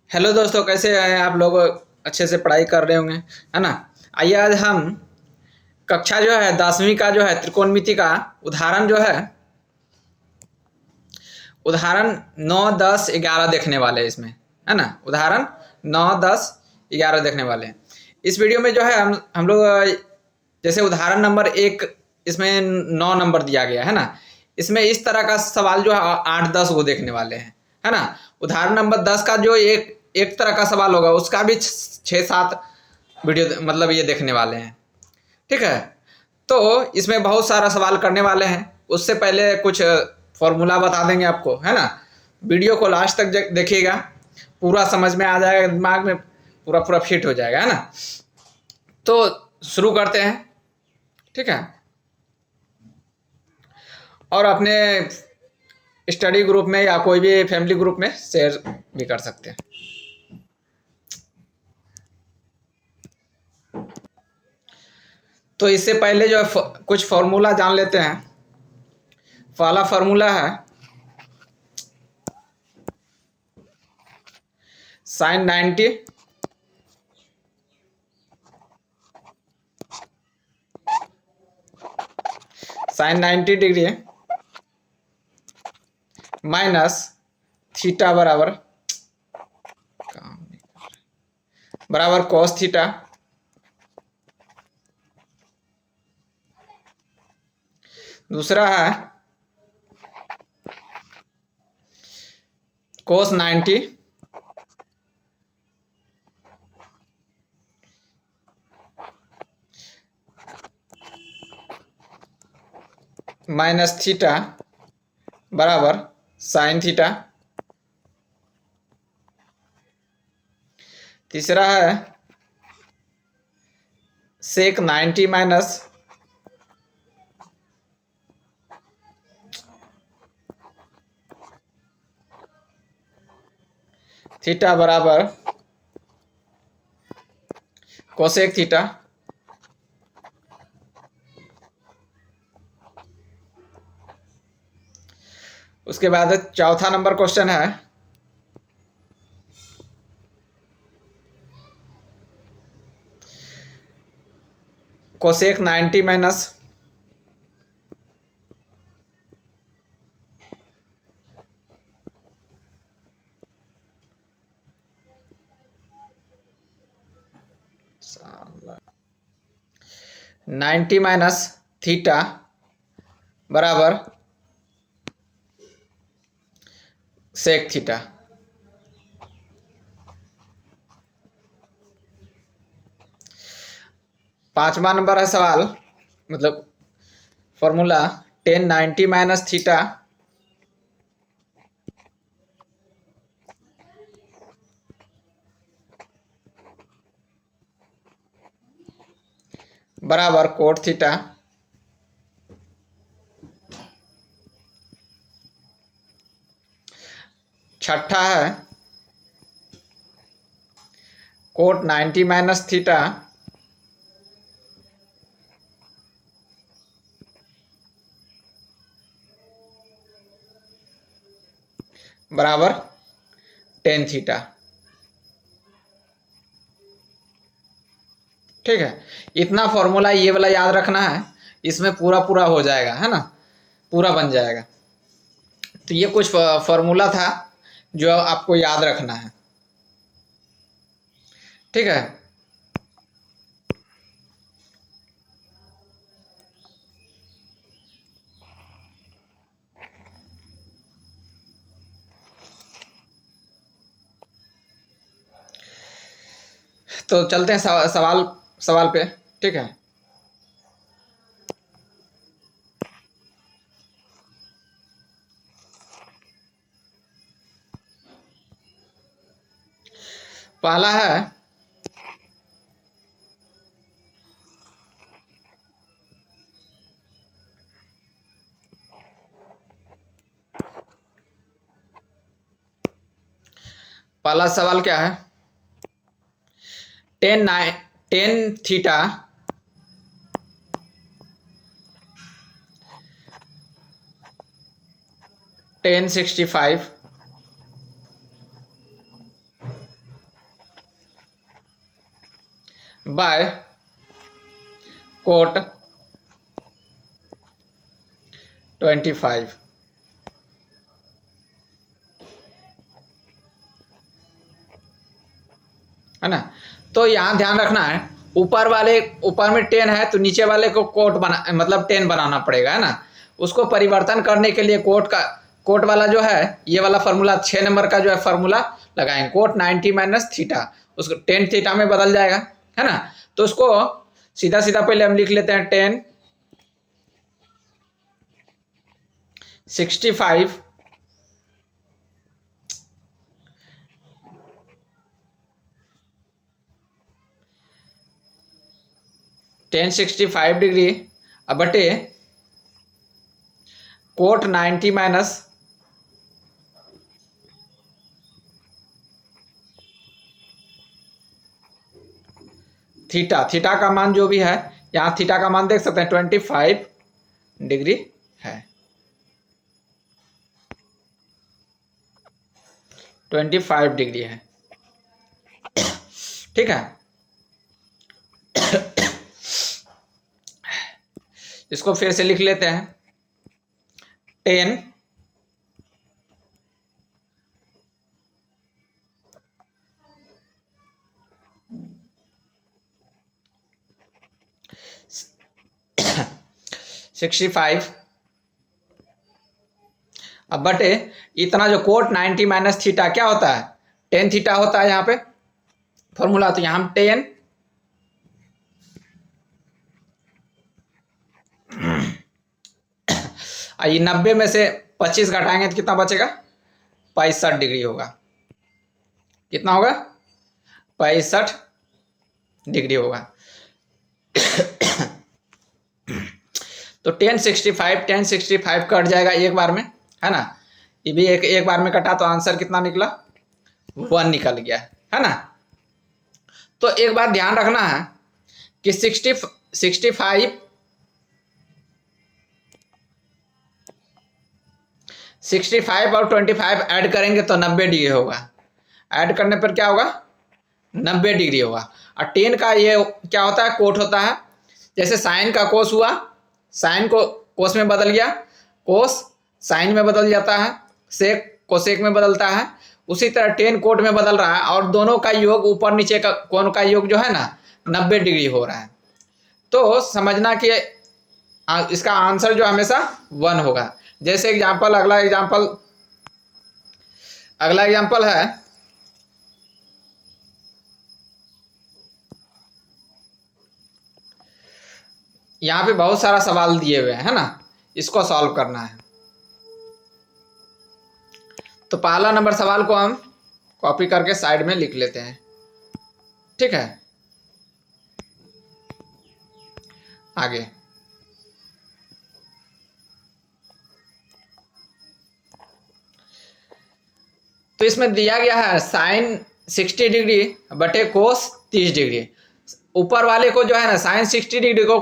Hello दोस्तों, कैसे हैं आप लोग? अच्छे से पढ़ाई कर रहे होंगे, है ना। आइए आज हम कक्षा जो है 10वीं का जो है त्रिकोणमिति का उदाहरण जो उदाहरण 9, 10, 11 देखने वाले हैं इसमें, है ना। उदाहरण 9, 10, 11 देखने वाले हैं इस वीडियो में। जो है हम लोग जैसे उदाहरण नंबर 1, इसमें 9 नंबर दिया गया है ना। इसमें इस तरह का सवाल जो है 8, 10 वो देखने वाले हैं, है ना। उदाहरण नंबर 10 का जो एक एक तरह का सवाल होगा उसका भी 6, 7 वीडियो मतलब ये देखने वाले हैं, ठीक है। तो इसमें बहुत सारा सवाल करने वाले हैं। उससे पहले कुछ फॉर्मूला बता देंगे आपको, है ना। वीडियो को लास्ट तक देखिएगा, पूरा समझ में आ जाएगा, दिमाग में पूरा पूरा फिट हो जाएगा, है ना। तो शुरू करते हैं, ठीक है। और अपने स्टडी ग्रुप में या कोई भी फैमिली ग्रुप में शेयर भी कर सकते हैं। तो इससे पहले जो है कुछ फॉर्मूला जान लेते हैं। पहला फॉर्मूला है साइन 90 डिग्री माइनस थीटा बराबर कॉस थीटा। दूसरा है कोस 90 माइनस थीटा बराबर साइन थीटा। तीसरा है सेक 90 माइनस थीटा बराबर कोसेक थीटा। उसके बाद चौथा नंबर क्वेश्चन है कोसेक 90 माइनस थीटा बराबर सेक थीटा। पांचवा नंबर है सवाल मतलब फॉर्मूला टेन 90 माइनस थीटा बराबर कोट थीटा। छठा है कोट 90 माइनस थीटा बराबर टेन थीटा। ठीक है, इतना फॉर्मूला ये वाला याद रखना है, इसमें पूरा पूरा हो जाएगा, है ना, पूरा बन जाएगा। तो ये कुछ फॉर्मूला था जो आपको याद रखना है, ठीक है। तो चलते हैं सवाल सवाल पे, ठीक है। पहला है पहला सवाल क्या है, tan theta tan 65 by cot 25, है ना। तो यहाँ ध्यान रखना है, ऊपर में 10 है तो नीचे वाले को कोट बना मतलब 10 बनाना पड़ेगा, है ना। उसको परिवर्तन करने के लिए कोट वाला जो है, ये वाला फार्मूला 6 नंबर का जो है फार्मूला लगाएंगे, कोट 90 माइनस थीटा, उसको 10 थीटा में बदल जाएगा, है ना। तो उसको सीधा सीधा पहले हम लिख लेते हैं 10 65 1065 डिग्री अब बटे कोट 90 माइनस थीटा। थीटा का मान जो भी है, यहाँ थीटा का मान देख सकते हैं 25 डिग्री है, 25 डिग्री है, ठीक है। इसको फिर से लिख लेते हैं 10 65 अब बटे इतना जो कोट 90 माइनस थीटा क्या होता है, 10 थीटा होता है यहाँ पे फॉर्मूला। तो यहाँ हम 10 ये 90 में से 25 घटाएंगे तो कितना बचेगा, 65 डिग्री होगा। कितना होगा, 65 डिग्री होगा। तो 1065 कट जाएगा एक बार में, है ना। ये भी एक बार में कटा तो आंसर कितना निकला, 1 निकल गया, है ना। तो एक बात ध्यान रखना है कि 65 और 25 ऐड करेंगे तो 90 डिग्री होगा। ऐड करने पर क्या होगा, 90 डिग्री होगा। और 10 का ये क्या होता है, कोट होता है। जैसे साइन का कोस हुआ, साइन को कोस में बदल गया, कोस साइन में बदल जाता है, सेक कोसेक में बदलता है। उसी तरह 10 कोट में बदल रहा है और दोनों का योग, ऊपर नीचे का कोण का योग जो है ना 90 डिग्री हो रहा है। तो समझना कि इसका आंसर जो हमेशा 1 होगा। जैसे एग्जाम्पल, अगला एग्जाम्पल है, यहाँ पे बहुत सारा सवाल दिए हुए हैं, है ना, इसको सॉल्व करना है। तो पहला नंबर सवाल को हम कॉपी करके साइड में लिख लेते हैं, ठीक है। आगे तो इसमें दिया गया है साइन 60 डिग्री बटे कोस 30 डिग्री। ऊपर वाले को जो है ना साइन 60 डिग्री को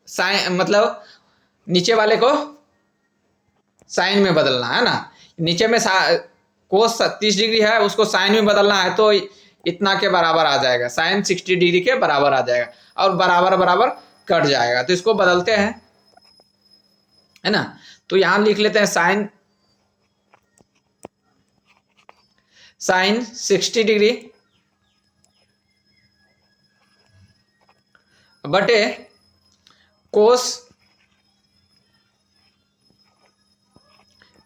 साइन मतलब नीचे वाले को साइन में बदलना है ना। नीचे में कोस 30 डिग्री है, उसको साइन में बदलना है तो इतना के बराबर आ जाएगा, साइन 60 डिग्री के बराबर आ जाएगा और बराबर बराबर कट जाएगा। तो इसको बदलते हैं, है ना। तो यहां लिख लेते हैं साइन 60 डिग्री बटे कोस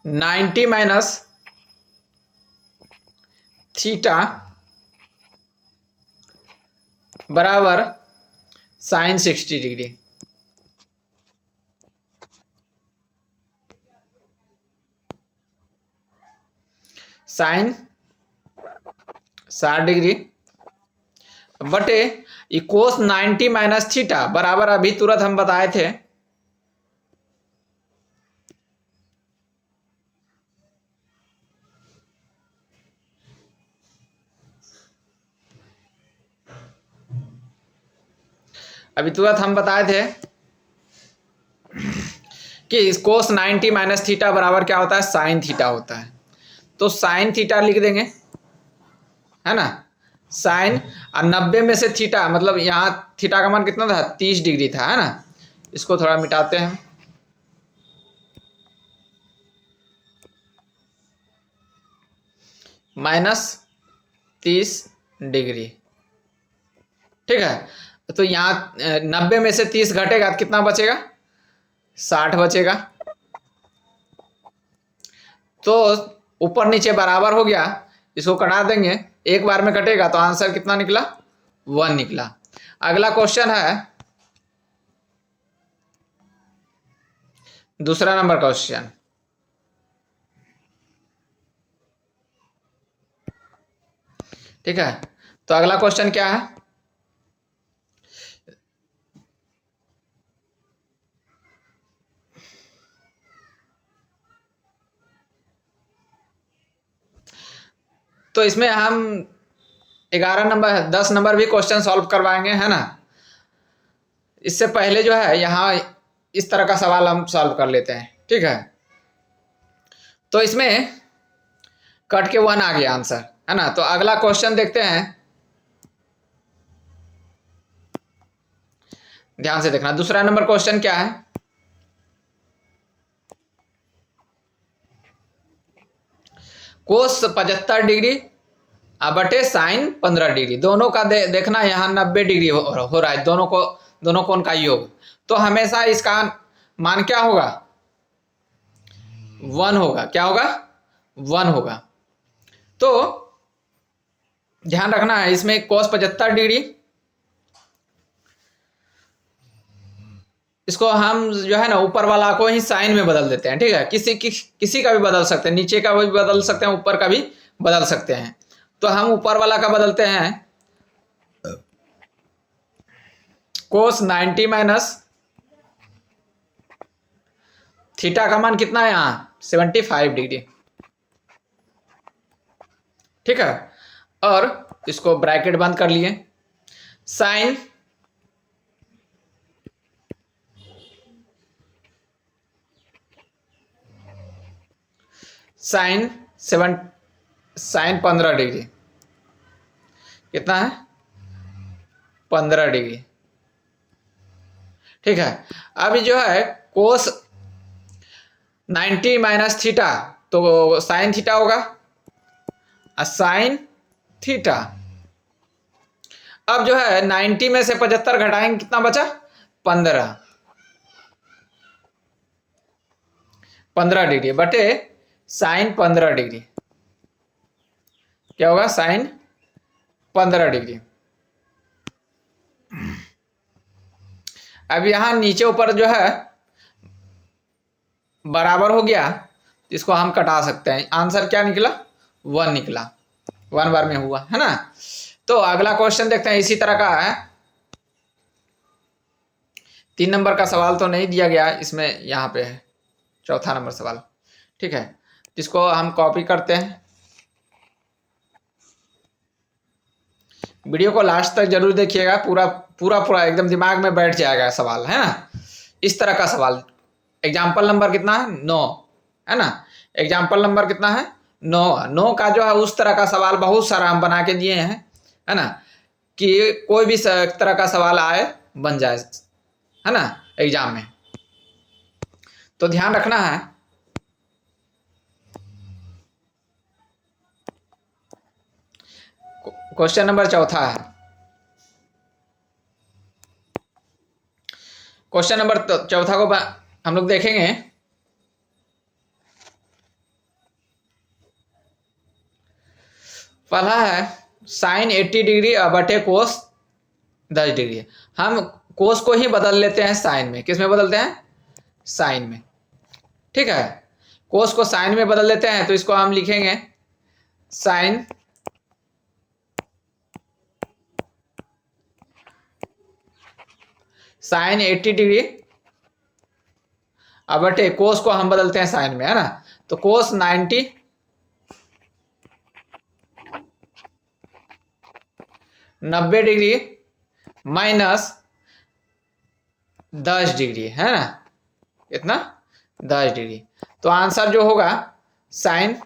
90 माइनस थीटा बराबर साइन 60 डिग्री। साइन 60 डिग्री बटे कोस 90 माइनस थीटा बराबर अभी तुरंत हम बताए थे कि कोस 90 माइनस थीटा बराबर क्या होता है, साइन थीटा होता है। तो साइन थीटा लिख देंगे, है ना। साइन और 90 में से थीटा, मतलब यहाँ थीटा का मान कितना था, 30 डिग्री था, है ना। इसको थोड़ा मिटाते हैं, -30 डिग्री, ठीक है। तो यहाँ 90 में से 30 घटेगा तो कितना बचेगा, 60 बचेगा। तो ऊपर नीचे बराबर हो गया, इसको कटा देंगे, एक बार में कटेगा तो आंसर कितना निकला, 1 निकला। अगला क्वेश्चन है दूसरा नंबर क्वेश्चन। ठीक है, तो अगला क्वेश्चन क्या है, तो इसमें हम 11 नंबर 10 नंबर भी क्वेश्चन सॉल्व करवाएंगे, है ना। इससे पहले जो है यहाँ इस तरह का सवाल हम सॉल्व कर लेते हैं, ठीक है। तो इसमें कट के 1 आ गया आंसर, है ना। तो अगला क्वेश्चन देखते हैं, ध्यान से देखना। दूसरा नंबर क्वेश्चन क्या है, कोस 75 डिग्री बटे साइन 15 डिग्री, दोनों का देखना, यहाँ 90 डिग्री हो रहा है, दोनों कोण का योग। तो हमेशा इसका मान क्या होगा, 1 होगा। क्या होगा, 1 होगा। तो ध्यान रखना है, इसमें कोस 75 डिग्री, इसको हम जो है ना ऊपर वाला को ही साइन में बदल देते हैं, ठीक है। किसी का भी बदल सकते हैं, नीचे का भी बदल सकते हैं, ऊपर का भी बदल सकते हैं। तो हम ऊपर वाला का बदलते हैं, कोस 90 माइनस थीटा का मान कितना है यहाँ, 75 डिग्री, ठीक है। और इसको ब्रैकेट बंद कर लिए, साइन साइन 15 डिग्री, कितना है, 15 डिग्री, ठीक है। अभी जो है कोस 90 माइनस थीटा, तो साइन थीटा होगा, साइन थीटा। अब जो है 90 में से 75 घटाएंगे, कितना बचा, 15 डिग्री बटे साइन 15 डिग्री, क्या होगा, साइन 15 डिग्री। अब यहां नीचे ऊपर जो है बराबर हो गया, इसको हम कटा सकते हैं, आंसर क्या निकला, 1 निकला, 1 बार में हुआ, है ना। तो अगला क्वेश्चन देखते हैं, इसी तरह का है, 3 नंबर का सवाल तो नहीं दिया गया इसमें, यहाँ पे है चौथा नंबर सवाल, ठीक है। जिसको हम कॉपी करते हैं, वीडियो को लास्ट तक जरूर देखिएगा, पूरा पूरा पूरा एकदम दिमाग में बैठ जाएगा सवाल, है ना। इस तरह का सवाल, एग्जाम्पल नंबर कितना है, 9, है ना। एग्जाम्पल नंबर कितना है, 9 का जो है उस तरह का सवाल बहुत सारा हम बना के दिए हैं, है ना, कि कोई भी तरह का सवाल आए बन जाए, है ना, एग्जाम में। तो ध्यान रखना है, क्वेश्चन नंबर चौथा है, क्वेश्चन नंबर चौथा को हम लोग देखेंगे। पहला है साइन 80 डिग्री बटे कोस 10 डिग्री। हम कोस को ही बदल लेते हैं साइन में, किस में बदलते हैं, साइन में, ठीक है। कोस को साइन में बदल लेते हैं, तो इसको हम लिखेंगे साइन साइन 80 डिग्री बटे कोस को हम बदलते हैं साइन में, है ना। तो कोस 90 डिग्री माइनस 10 डिग्री, है ना, इतना 10 डिग्री। तो आंसर जो होगा साइन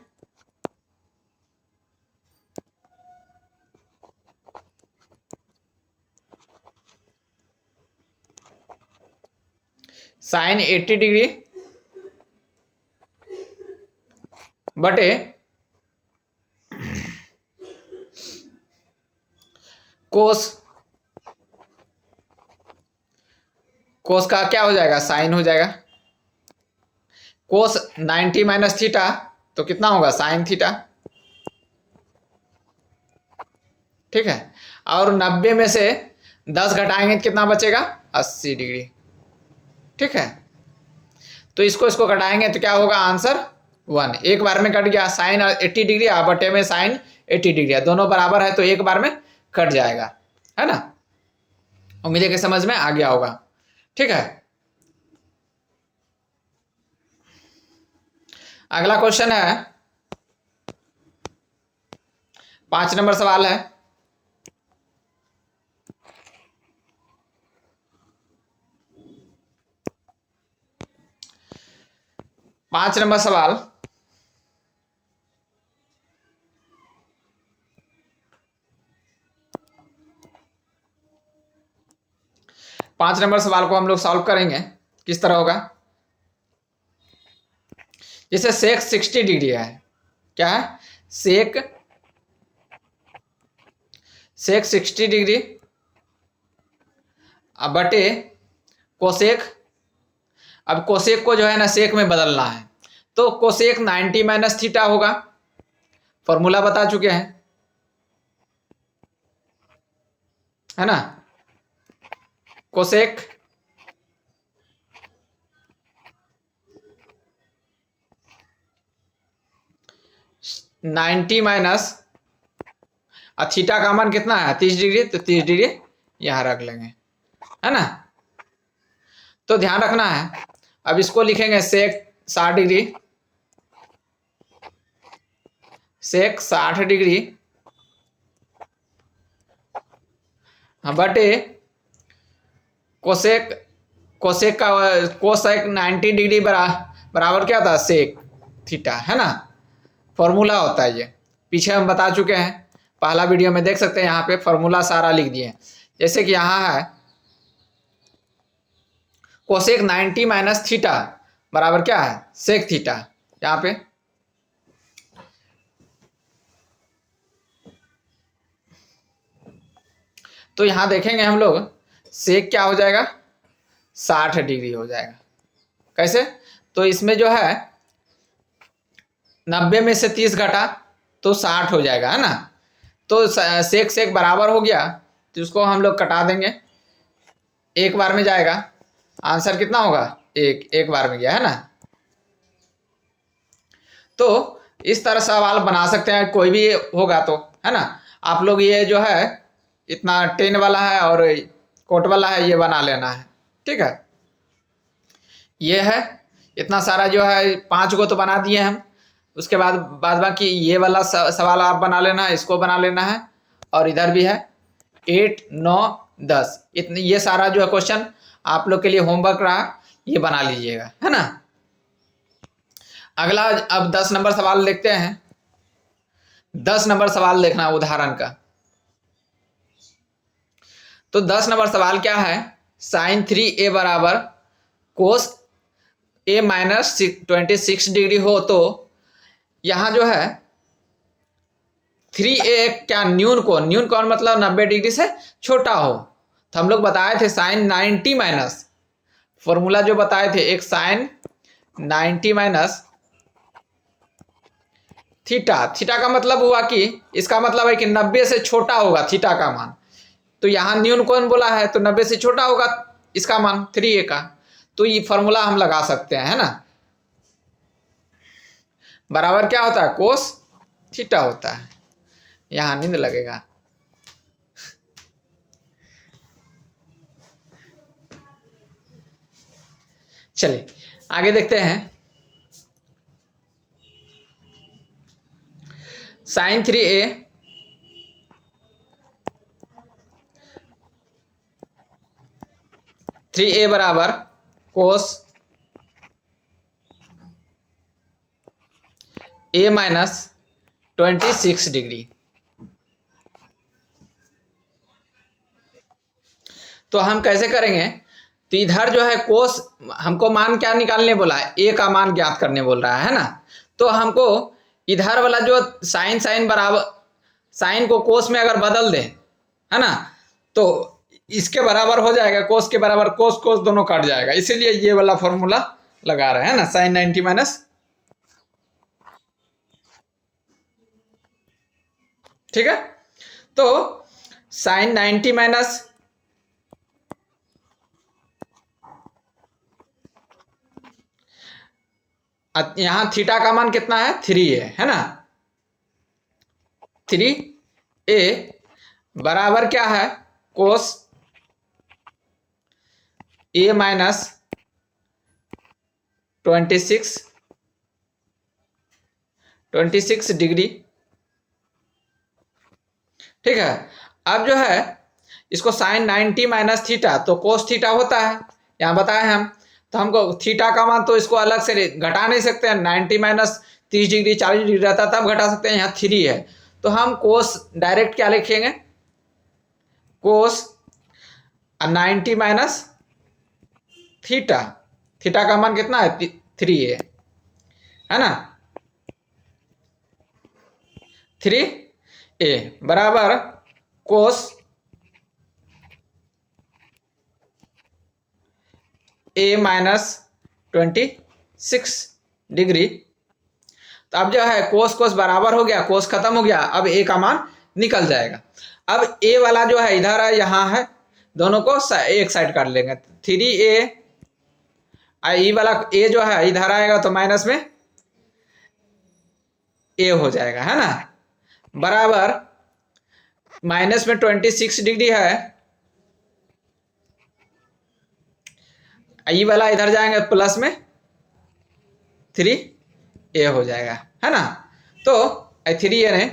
साइन 80 डिग्री बटे कोस, कोस का क्या हो जाएगा, साइन हो जाएगा। कोस 90 माइनस थीटा तो कितना होगा, साइन थीटा। ठीक है, और 90 में से 10 घटाएंगे तो कितना बचेगा, 80 डिग्री। ठीक है, तो इसको घटाएंगे तो क्या होगा, आंसर 1। एक बार में कट गया, साइन 80 डिग्री बटे में साइन 80 डिग्री, दोनों बराबर है तो एक बार में कट जाएगा, है ना। उम्मीद है कि समझ में आ गया होगा। ठीक है, अगला क्वेश्चन है 5 नंबर सवाल है। पांच नंबर सवाल, पांच नंबर सवाल को हम लोग सॉल्व करेंगे। किस तरह होगा, जैसे सेक 60 डिग्री है, क्या है, सेक 60 डिग्री अब बटे कोसेक। अब कोसेक को जो है ना सेक में बदलना है, तो कोसेक 90 माइनस थीटा होगा, फॉर्मूला बता चुके हैं, है ना। कोसेक 90 माइनस थीटा का मान कितना है, 30 डिग्री, तो 30 डिग्री यहां रख लेंगे, है ना। तो ध्यान रखना है, अब इसको लिखेंगे सेक 60 डिग्री, सेक 60 डिग्री बटे कोसेक, कोसेक का कोसेक 90 डिग्री बराबर क्या था, सेक थीटा, है ना। फॉर्मूला होता है ये, पीछे हम बता चुके हैं, पहला वीडियो में देख सकते हैं, यहाँ पे फॉर्मूला सारा लिख दिए। जैसे कि यहाँ है कोसेक 90 माइनस थीटा बराबर क्या है, सेक थीटा। यहाँ पे तो यहाँ देखेंगे हम लोग, सेक क्या हो जाएगा, 60 डिग्री हो जाएगा। कैसे, तो इसमें जो है 90 में से 30 घटा तो 60 हो जाएगा, है ना। तो सेक सेक बराबर हो गया, तो उसको हम लोग कटा देंगे, एक बार में जाएगा, आंसर कितना होगा, एक बार में गया, है ना। तो इस तरह सवाल बना सकते हैं, कोई भी होगा तो, है ना। आप लोग ये जो है इतना 10 वाला है और कोट वाला है, ये बना लेना है। ठीक है, ये है इतना सारा जो है 5 को तो बना दिए हम, उसके बाद बाकी ये वाला सवाल आप बना लेना है, इसको बना लेना है, और इधर भी है 8 9 10, इतने ये सारा जो है क्वेश्चन आप लोग के लिए होमवर्क रहा, ये बना लीजिएगा, है ना। अगला अब 10 नंबर सवाल देखते हैं। 10 नंबर सवाल देखना उदाहरण का। तो 10 नंबर सवाल क्या है, साइन 3a बराबर कोस a माइनस 26 डिग्री हो, तो यहां जो है 3a क्या न्यून कोण मतलब 90 डिग्री से छोटा हो, तो हम लोग बताए थे साइन 90 माइनस, फॉर्मूला जो बताए थे, एक साइन 90 माइनस थीटा। थीटा का मतलब हुआ कि इसका मतलब है कि 90 से छोटा होगा थीटा का मान, तो यहां न्यून कोण बोला है तो 90 से छोटा होगा इसका मान 3a का, तो ये फॉर्मूला हम लगा सकते हैं, है ना। बराबर क्या होता है, कोस थीटा होता है। यहां नींद लगेगा। चलिए आगे देखते हैं। साइन 3a बराबर कोस a माइनस 26 डिग्री। तो हम कैसे करेंगे, तो इधर जो है कोस हमको मान क्या निकालने बोला है, ए का मान ज्ञात करने बोल रहा है ना। तो हमको इधर वाला जो साइन साइन बराबर, साइन को कोस में अगर बदल दें है ना, तो इसके बराबर हो जाएगा, कोस के बराबर, कोस कोस दोनों कट जाएगा, इसीलिए ये वाला फॉर्मूला लगा रहे हैं ना, साइन 90 माइनस, ठीक है। तो साइन 90 माइनस यहां थीटा का मान कितना है, 3 है ना। 3a बराबर क्या है, कोस a माइनस 26 डिग्री, ठीक है। अब जो है इसको साइन 90 माइनस थीटा, तो कोस थीटा होता है, यहाँ बताए हम। तो हमको थीटा का मान तो इसको अलग से घटा नहीं सकते हैं, 90 माइनस 30 डिग्री 40 डिग्री रहता तब घटा सकते हैं, यहाँ 3 है। तो हम कोस डायरेक्ट क्या लिखेंगे, कोस 90 माइनस थीटा, थीटा का मान कितना है, 3 है ना। 3a बराबर कोस a माइनस 26 डिग्री। तो अब जो है कोस कोस बराबर हो गया, कोस खत्म हो गया, अब a का मान निकल जाएगा। अब a वाला जो है इधर है, यहाँ है, दोनों को एक साइड कर लेंगे, 3a, ये वाला a जो है इधर आएगा तो माइनस में a हो जाएगा, है ना, बराबर माइनस में 26 डिग्री है, ये वाला इधर जाएंगे प्लस में 3a हो जाएगा, है ना। तो 3a ने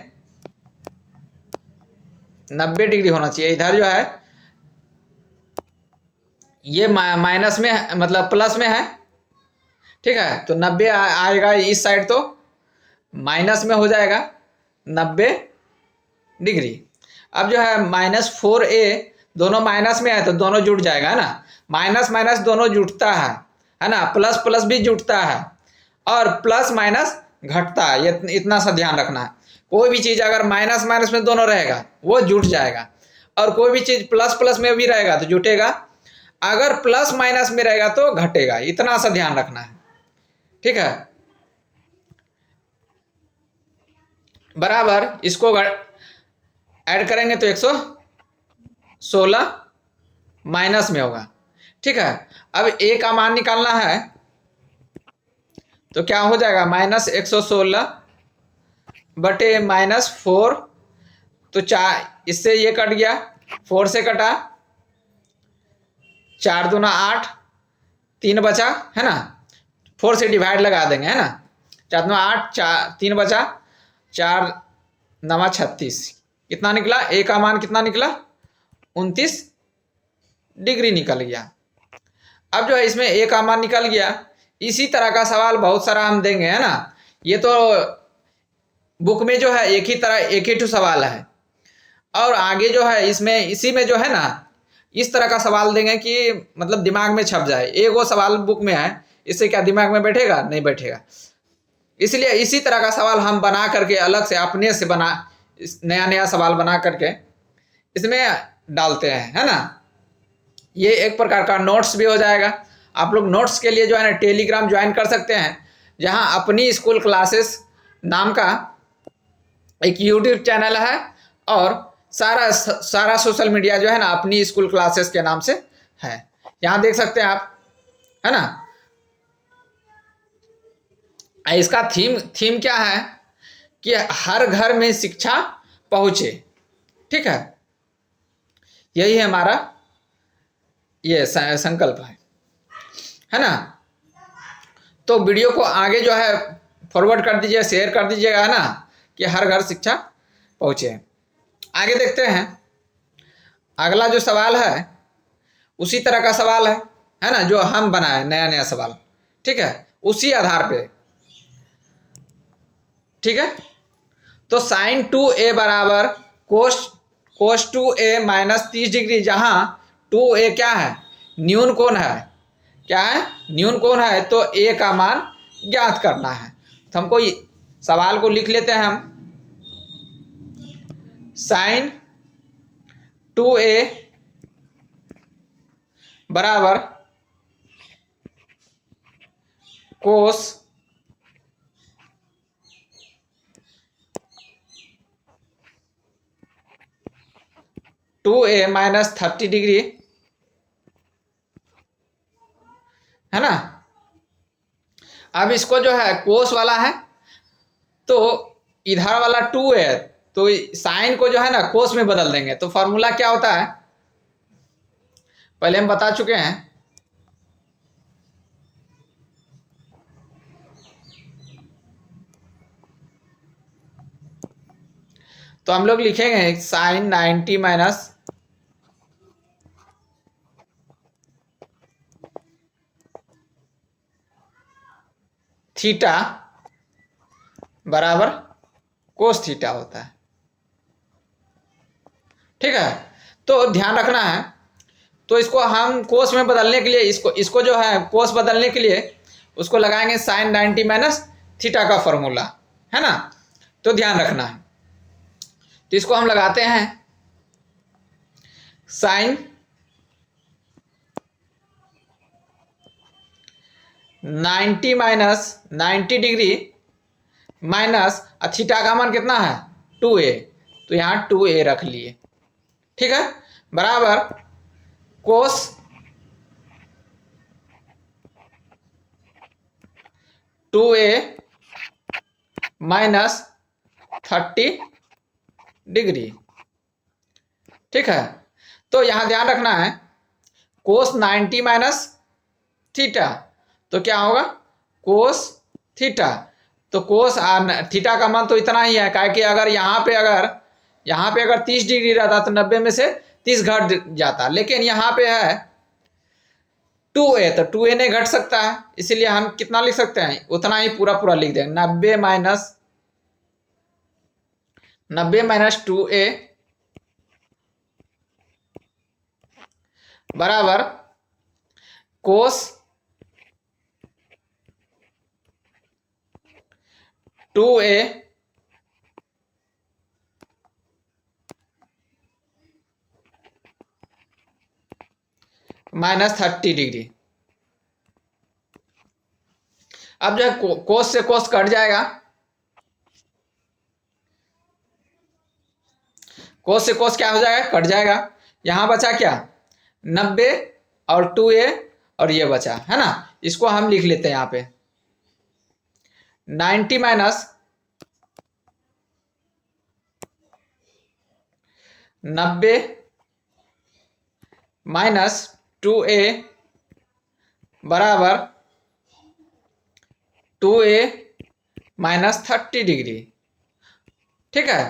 90 डिग्री होना चाहिए, इधर जो है ये माइनस में मतलब प्लस में है, ठीक है। तो 90 आएगा इस साइड, तो माइनस में हो जाएगा 90 डिग्री। अब जो है -4a, दोनों माइनस में है तो दोनों जुड़ जाएगा, है ना, माइनस माइनस दोनों जुड़ता है ना, प्लस प्लस भी जुड़ता है और प्लस माइनस घटता है, ये इतना सा ध्यान रखना है। कोई भी चीज़ अगर माइनस माइनस में दोनों रहेगा वो जुट जाएगा, और कोई भी चीज़ प्लस प्लस में भी रहेगा तो जुटेगा, अगर प्लस माइनस में रहेगा तो घटेगा, इतना सा ध्यान रखना है, ठीक है। बराबर इसको ऐड करेंगे तो 116 माइनस में होगा, ठीक है। अब a का मान निकालना है तो क्या हो जाएगा, -116 बटे -4, तो 4, इससे ये कट गया, 4 से कटा, 4 दूना 8, 3 बचा, है ना, 4 से डिवाइड लगा देंगे, है ना, 4 दूना 8, 3 बचा, 4 9 36, कितना निकला, a का मान कितना निकला, 29 डिग्री निकल गया। अब जो है इसमें a का मान निकल गया, इसी तरह का सवाल बहुत सारा हम देंगे, है ना। ये तो बुक में जो है एक ही ठो सवाल है, और आगे जो है इसमें इसी में जो है ना इस तरह का सवाल देंगे कि मतलब दिमाग में छप जाए। एक वो सवाल बुक में है, इससे क्या दिमाग में बैठेगा, नहीं बैठेगा, इसलिए इसी तरह का सवाल हम बना करके अलग से अपने से नया नया सवाल बना करके इसमें डालते हैं, है ना। ये एक प्रकार का नोट्स भी हो जाएगा। आप लोग नोट्स के लिए जो है ना टेलीग्राम ज्वाइन कर सकते हैं, जहां अपनी स्कूल क्लासेस नाम का एक यूट्यूब चैनल है, और सारा सोशल मीडिया जो है ना अपनी स्कूल क्लासेस के नाम से है, यहाँ देख सकते हैं आप, है ना। इसका थीम क्या है कि हर घर में शिक्षा पहुंचे, ठीक है, यही हमारा ये संकल्प है ना। तो वीडियो को आगे जो है फॉरवर्ड कर दीजिए, शेयर कर दीजिएगा, है ना, कि हर घर शिक्षा पहुंचे। आगे देखते हैं, अगला जो सवाल है उसी तरह का सवाल है ना, जो हम बनाए नया नया सवाल, ठीक है, उसी आधार पे, ठीक है। तो साइन 2a बराबर कोस 2a माइनस 30 डिग्री, जहां 2a क्या है, न्यून कोण है, क्या है, न्यून कोण है, तो ए का मान ज्ञात करना है। तो हमको सवाल को लिख लेते हैं हम, साइन 2a बराबर कोस 2a माइनस 30 डिग्री, है ना। अब इसको जो है कोस वाला है तो इधर वाला 2 है, तो साइन को जो है ना कोस में बदल देंगे। तो फॉर्मूला क्या होता है, पहले हम बता चुके हैं। तो हम लोग लिखेंगे साइन 90 माइनस थीटा बराबर कोस थीटा होता है, ठीक है। तो ध्यान रखना है, तो इसको हम कोस में बदलने के लिए, इसको जो है कोस बदलने के लिए उसको लगाएंगे साइन 90 माइनस थीटा का फॉर्मूला, है ना। तो ध्यान रखना है, तो इसको हम लगाते हैं sine 90 minus 90 degree minus theta का मान कितना है 2a, तो यहाँ 2a रख लिए, ठीक है, बराबर कोस 2a माइनस 30 डिग्री, ठीक है। तो यहां ध्यान रखना है कोस 90 माइनस थीटा, तो क्या होगा कोस थीटा, तो कोस थीटा का मान तो इतना ही है, क्या कि अगर यहाँ पे अगर 30 डिग्री रहता तो 90 में से 30 घट जाता, लेकिन यहाँ पे है 2a, तो 2a नहीं घट सकता है, इसीलिए हम कितना लिख सकते हैं उतना ही पूरा लिख देंगे, 90 माइनस 2a बराबर कोस 2a माइनस 30 डिग्री। अब जो है कोस से कोस कट जाएगा, कोस से कोस क्या हो जाएगा, कट जाएगा। यहां बचा क्या 90 और 2a और ये बचा, है ना। इसको हम लिख लेते हैं यहाँ पे 90 माइनस 90 माइनस 2a बराबर 2a माइनस 30 डिग्री, ठीक है।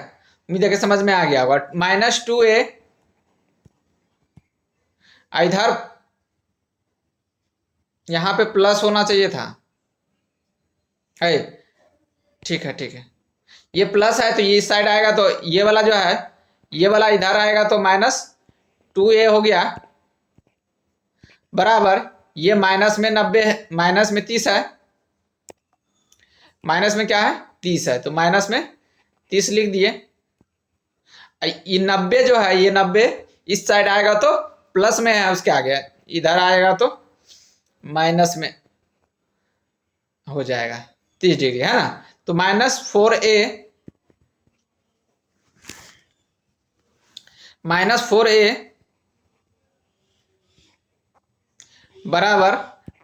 उम्मीद है कि समझ में आ गया होगा। माइनस 2a इधर यहां पे प्लस होना चाहिए था, है, ठीक है, ये प्लस है तो ये इस साइड आएगा, तो ये वाला जो है ये वाला इधर आएगा, तो माइनस 2a हो गया बराबर ये माइनस में 90 माइनस में 30 है, माइनस में क्या है 30 है, तो माइनस में 30 लिख दिए। ये 90 जो है ये 90 इस साइड आएगा तो प्लस में है, उसके आगे इधर आएगा तो माइनस में हो जाएगा 30 डिग्री, है ना। तो माइनस 4a बराबर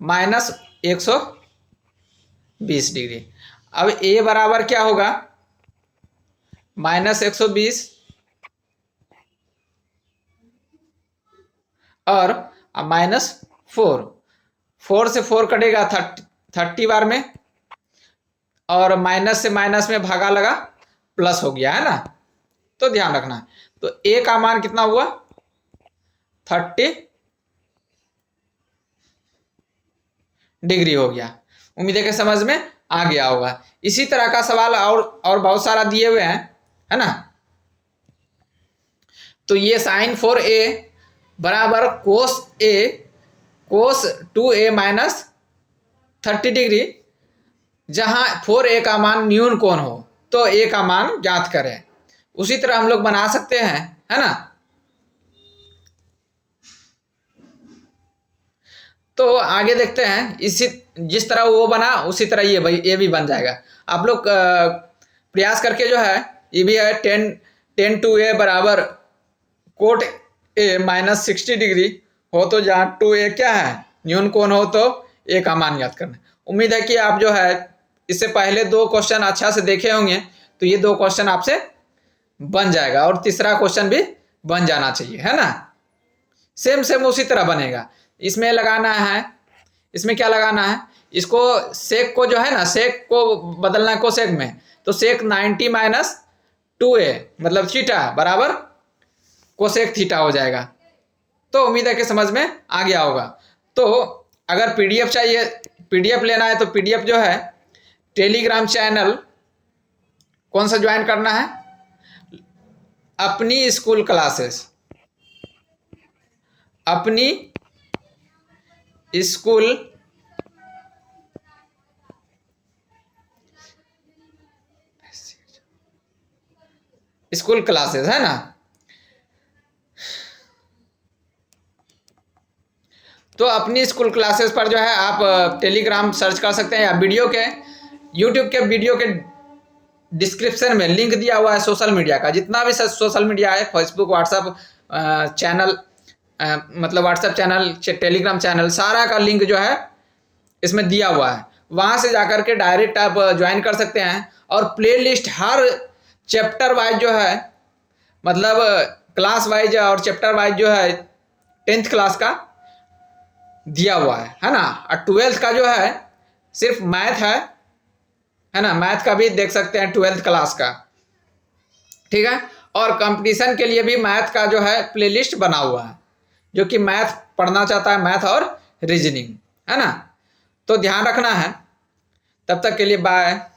माइनस 120 डिग्री। अब a बराबर क्या होगा माइनस 120 और माइनस 4 से 4 कटेगा 30 बार में, और माइनस से माइनस में भागा लगा प्लस हो गया, है ना। तो ध्यान रखना है, तो a का मान कितना हुआ 30 डिग्री हो गया। उम्मीद है कि समझ में आ गया होगा। इसी तरह का सवाल और बहुत सारा दिए हुए हैं, है ना। तो ये साइन 4a बराबर कोस a cos 2a minus 30 degree, जहां 4a का मान न्यून कोण हो तो a का मान ज्ञात करें। उसी तरह हम लोग बना सकते हैं, है ना। तो आगे देखते हैं, इसी जिस तरह वो बना उसी तरह ये भी बन जाएगा। आप लोग प्रयास करके जो है, ये भी है 10 to a बराबर कोट a माइनस 60 डिग्री हो तो जहाँ 2a क्या है न्यून कोण हो तो a का मान याद करना। उम्मीद है कि आप जो है इससे पहले 2 क्वेश्चन अच्छा से देखे होंगे, तो ये 2 क्वेश्चन आपसे बन जाएगा और तीसरा क्वेश्चन भी बन जाना चाहिए, है ना। सेम उसी तरह बनेगा। इसमें लगाना है, इसमें क्या लगाना है, इसको सेक को जो है ना, सेक को बदलना है कोसेक में, तो सेक 90 माइनस 2a मतलब थीटा बराबर कोसेक थीटा हो जाएगा। तो उम्मीद है कि समझ में आ गया होगा। तो अगर पीडीएफ चाहिए, पीडीएफ लेना है, तो पीडीएफ जो है टेलीग्राम चैनल कौन सा ज्वाइन करना है, अपनी स्कूल क्लासेस, अपनी स्कूल क्लासेस, है ना। तो अपनी स्कूल क्लासेस पर जो है आप टेलीग्राम सर्च कर सकते हैं, या वीडियो के यूट्यूब के वीडियो के डिस्क्रिप्शन में लिंक दिया हुआ है सोशल मीडिया का, जितना भी सोशल मीडिया है, फेसबुक, व्हाट्सएप चैनल, मतलब व्हाट्सएप चैनल, टेलीग्राम चैनल, सारा का लिंक जो है इसमें दिया हुआ है। वहाँ से जाकर के डायरेक्ट आप ज्वाइन कर सकते हैं। और प्लेलिस्ट हर चैप्टर वाइज जो है, मतलब क्लास वाइज और चैप्टर वाइज जो है 10th क्लास का दिया हुआ है ना। और 12th का जो है सिर्फ मैथ है ना, मैथ का भी देख सकते हैं 12th क्लास का, ठीक है। और कंपटीशन के लिए भी मैथ का जो है प्लेलिस्ट बना हुआ है, जो कि मैथ पढ़ना चाहता है, मैथ और रीजनिंग, है ना। तो ध्यान रखना है। तब तक के लिए बाय।